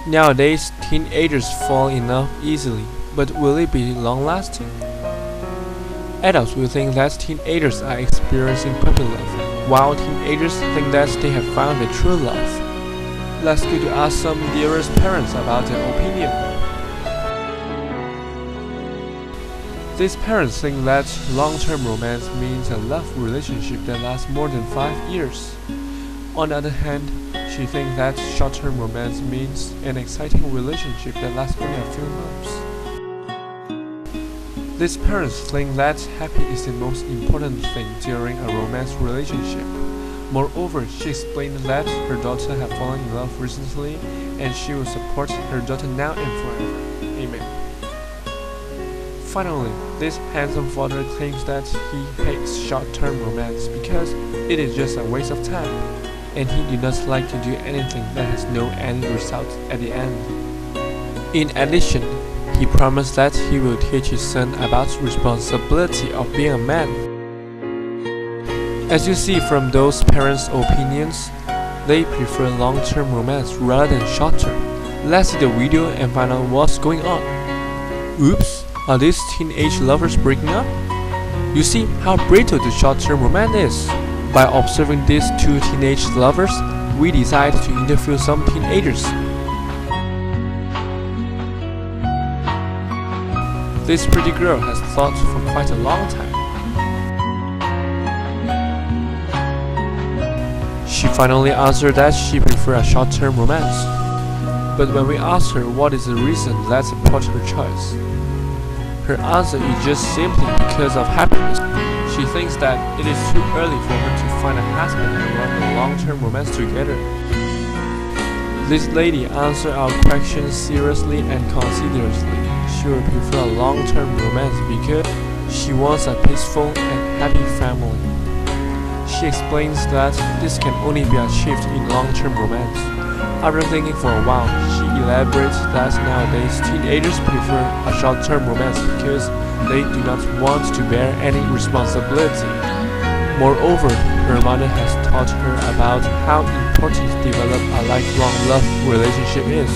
Nowadays, teenagers fall in love easily, but will it be long-lasting? Adults will think that teenagers are experiencing puppy love, while teenagers think that they have found their true love. Let's go to ask some dearest parents about their opinion. These parents think that long-term romance means a love relationship that lasts more than 5 years. On the other hand, she thinks that short-term romance means an exciting relationship that lasts only a few months. These parents think that happy is the most important thing during a romance relationship. Moreover, she explained that her daughter has fallen in love recently and she will support her daughter now and forever. Amen. Finally, this handsome father claims that he hates short-term romance because it is just a waste of time, and he does not like to do anything that has no end result at the end. In addition, he promised that he will teach his son about the responsibility of being a man. As you see from those parents' opinions, they prefer long-term romance rather than short-term. Let's see the video and find out what's going on. Oops, are these teenage lovers breaking up? You see how brittle the short-term romance is. By observing these two teenage lovers, we decided to interview some teenagers. This pretty girl has thought for quite a long time. She finally answered that she prefers a short-term romance. But when we asked her what is the reason that supports her choice, her answer is just simply because of happiness. She thinks that it is too early for her to find a husband and run a long-term romance together. This lady answered our question seriously and considerately. She will prefer a long-term romance because she wants a peaceful and happy family. She explains that this can only be achieved in long-term romance. After thinking for a while, she elaborates that nowadays teenagers prefer a short-term romance because they do not want to bear any responsibility. Moreover, her mother has taught her about how important to develop a lifelong love relationship is.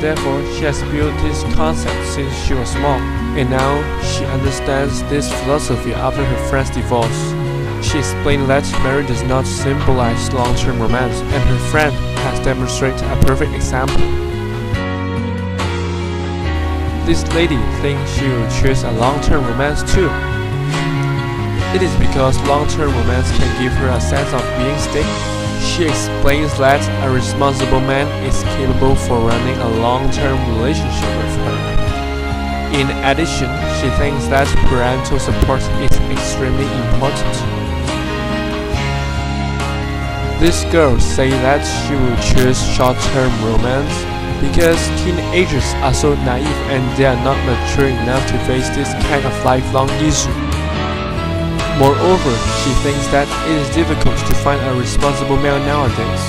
Therefore, she has built this concept since she was small, and now she understands this philosophy after her friend's divorce. She explained that marriage does not symbolize long-term romance, and her friend has demonstrated a perfect example. This lady thinks she will choose a long-term romance too. It is because long-term romance can give her a sense of being stable. She explains that a responsible man is capable for running a long-term relationship with her. In addition, she thinks that parental support is extremely important. This girl says that she will choose short-term romance because teenagers are so naive and they are not mature enough to face this kind of lifelong issue. Moreover, she thinks that it is difficult to find a responsible male nowadays.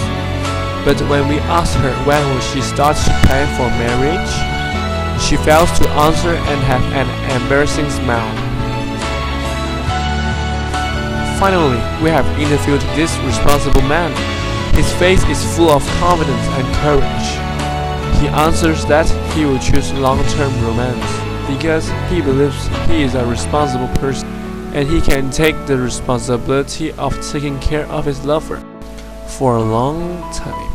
But when we ask her when will she start to plan for marriage, she fails to answer and has an embarrassing smile. Finally, we have interviewed this responsible man. His face is full of confidence and courage. He answers that he will choose long-term romance because he believes he is a responsible person and he can take the responsibility of taking care of his lover for a long time.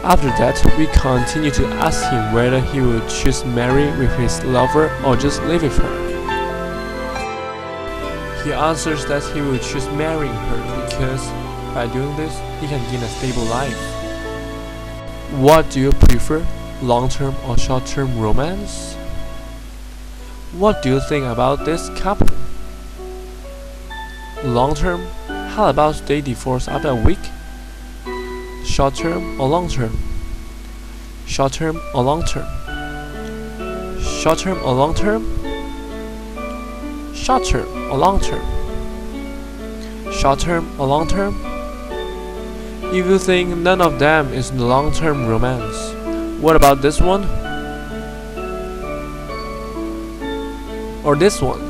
After that, we continue to ask him whether he will choose marry with his lover or just live with her. He answers that he will choose marrying her because by doing this, he can gain a stable life. What do you prefer, long-term or short-term romance? What do you think about this couple? Long-term? How about they divorce after a week? Short-term or long-term? Short-term or long-term? Short-term or long-term? Short-term or long-term? Short-term or long-term? If you think none of them is long-term romance, what about this one? Or this one?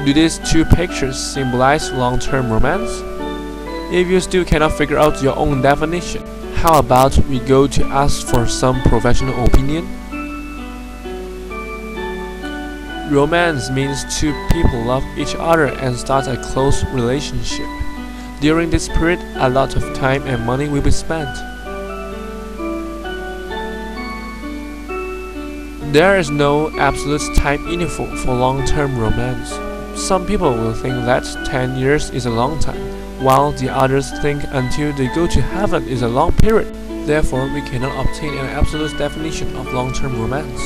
Do these two pictures symbolize long-term romance? If you still cannot figure out your own definition, how about we go to ask for some professional opinion? Romance means two people love each other and start a close relationship. During this period, a lot of time and money will be spent. There is no absolute time interval for long-term romance. Some people will think that 10 years is a long time, while the others think until they go to heaven is a long period. Therefore, we cannot obtain an absolute definition of long-term romance.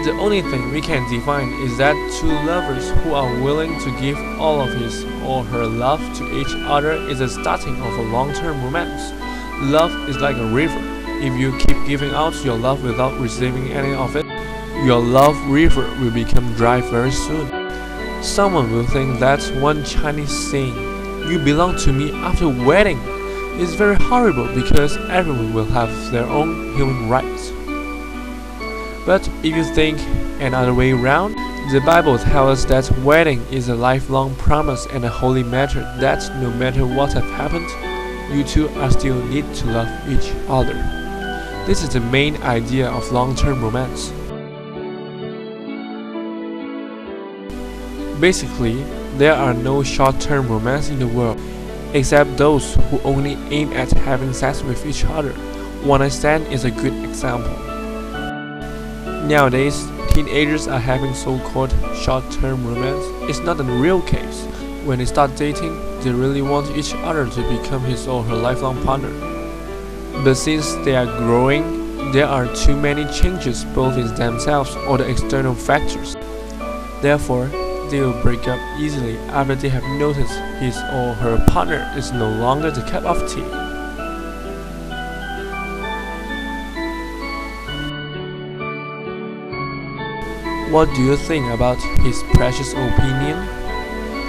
The only thing we can define is that two lovers who are willing to give all of his or her love to each other is the starting of a long-term romance. Love is like a river. If you keep giving out your love without receiving any of it, your love river will become dry very soon. Someone will think that one Chinese saying, "You belong to me after wedding," is very horrible because everyone will have their own human rights. But if you think another way around, the Bible tells us that wedding is a lifelong promise and a holy matter that no matter what has happened, you two are still need to love each other. This is the main idea of long-term romance. Basically, there are no short-term romance in the world, except those who only aim at having sex with each other. One night stand is a good example. Nowadays, teenagers are having so-called short-term romance. It's not a real case. When they start dating, they really want each other to become his or her lifelong partner. But since they are growing, there are too many changes both in themselves or the external factors. Therefore, they will break up easily after they have noticed his or her partner is no longer the cup of tea. What do you think about his precious opinion?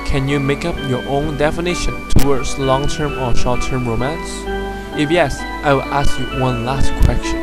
Can you make up your own definition towards long-term or short-term romance? If yes, I will ask you one last question.